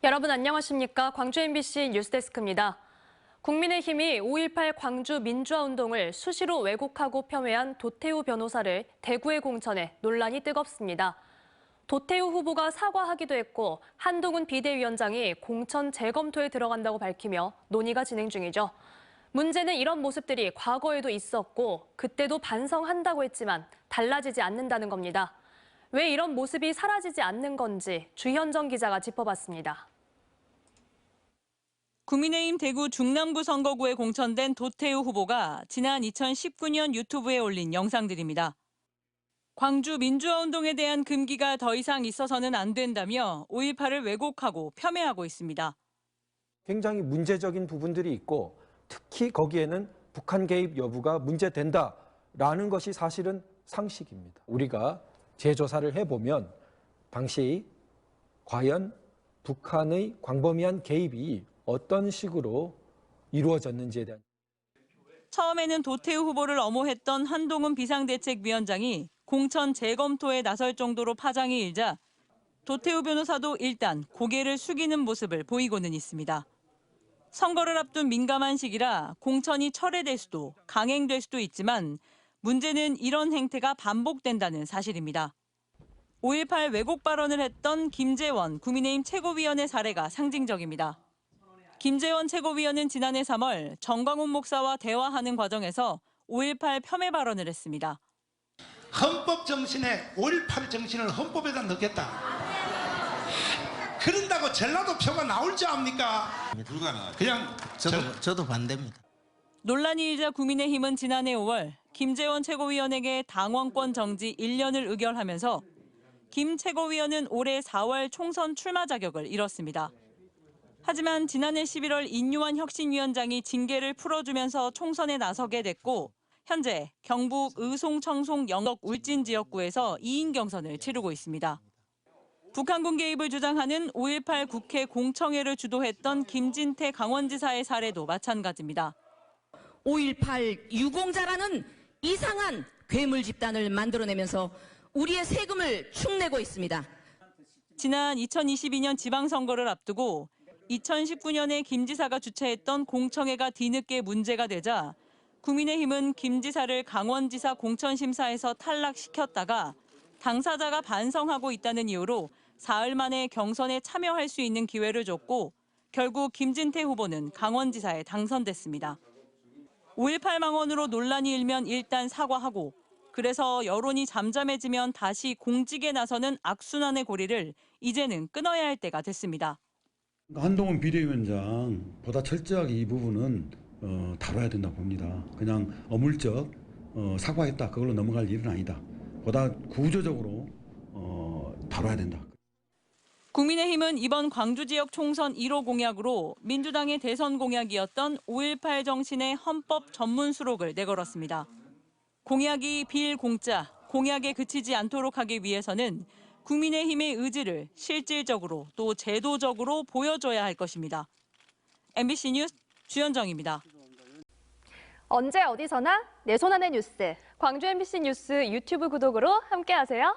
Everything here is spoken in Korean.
여러분 안녕하십니까? 광주 MBC 뉴스데스크입니다. 국민의힘이 5.18 광주 민주화운동을 수시로 왜곡하고 폄훼한 도태우 변호사를 대구에 공천해 논란이 뜨겁습니다. 도태우 후보가 사과하기도 했고 한동훈 비대위원장이 공천 재검토에 들어간다고 밝히며 논의가 진행 중이죠. 문제는 이런 모습들이 과거에도 있었고 그때도 반성한다고 했지만 달라지지 않는다는 겁니다. 왜 이런 모습이 사라지지 않는 건지 주현정 기자가 짚어봤습니다. 국민의힘 대구 중남구 선거구에 공천된 도태우 후보가 지난 2019년 유튜브에 올린 영상들입니다. 광주 민주화운동에 대한 금기가 더 이상 있어서는 안 된다며 5.18을 왜곡하고 폄훼하고 있습니다. 굉장히 문제적인 부분들이 있고 특히 거기에는 북한 개입 여부가 문제된다라는 것이 사실은 상식입니다. 우리가 재조사를 해보면 당시 과연 북한의 광범위한 개입이 어떤 식으로 이루어졌는지에 대한 처음에는 도태우 후보를 엄호했던 한동훈 비상대책위원장이 공천 재검토에 나설 정도로 파장이 일자 도태우 변호사도 일단 고개를 숙이는 모습을 보이고는 있습니다. 선거를 앞둔 민감한 시기라 공천이 철회될 수도 강행될 수도 있지만 문제는 이런 행태가 반복된다는 사실입니다. 5.18 왜곡 발언을 했던 김재원 국민의힘 최고위원의 사례가 상징적입니다. 김재원 최고위원은 지난해 3월 정광훈 목사와 대화하는 과정에서 5.18 폄훼 발언을 했습니다. 헌법 정신에 5.18 정신을 헌법에다 넣겠다. 그런다고 전라도 표가 나올 줄 압니까? 불가능하죠. 그냥 저도 반대입니다. 논란이 일자 국민의힘은 지난해 5월 김재원 최고위원에게 당원권 정지 1년을 의결하면서 김 최고위원은 올해 4월 총선 출마 자격을 잃었습니다. 하지만 지난해 11월 인유한 혁신위원장이 징계를 풀어주면서 총선에 나서게 됐고 현재 경북 의송, 청송, 영덕, 울진 지역구에서 2인 경선을 치르고 있습니다. 북한군 개입을 주장하는 5.18 국회 공청회를 주도했던 김진태 강원지사의 사례도 마찬가지입니다. 5.18 유공자라는 이상한 괴물 집단을 만들어내면서 우리의 세금을 축내고 있습니다. 지난 2022년 지방선거를 앞두고 2019년에 김 지사가 주최했던 공청회가 뒤늦게 문제가 되자 국민의힘은 김 지사를 강원지사 공천심사에서 탈락시켰다가 당사자가 반성하고 있다는 이유로 사흘 만에 경선에 참여할 수 있는 기회를 줬고 결국 김진태 후보는 강원지사에 당선됐습니다. 5.18 망언으로 논란이 일면 일단 사과하고 그래서 여론이 잠잠해지면 다시 공직에 나서는 악순환의 고리를 이제는 끊어야 할 때가 됐습니다. 한동훈 비대위원장 보다 철저하게 이 부분은 다뤄야 된다고 봅니다. 그냥 어물쩍 사과했다 그걸로 넘어갈 일은 아니다. 보다 구조적으로 다뤄야 된다. 국민의힘은 이번 광주 지역 총선 1호 공약으로 민주당의 대선 공약이었던 5.18 정신의 헌법 전문 수록을 내걸었습니다. 공약이 빌공짜, 공약에 그치지 않도록 하기 위해서는 국민의힘의 의지를 실질적으로 또 제도적으로 보여줘야 할 것입니다. MBC 뉴스 주현정입니다. 언제 어디서나 내 손 안의 뉴스. 광주 MBC 뉴스 유튜브 구독으로 함께하세요.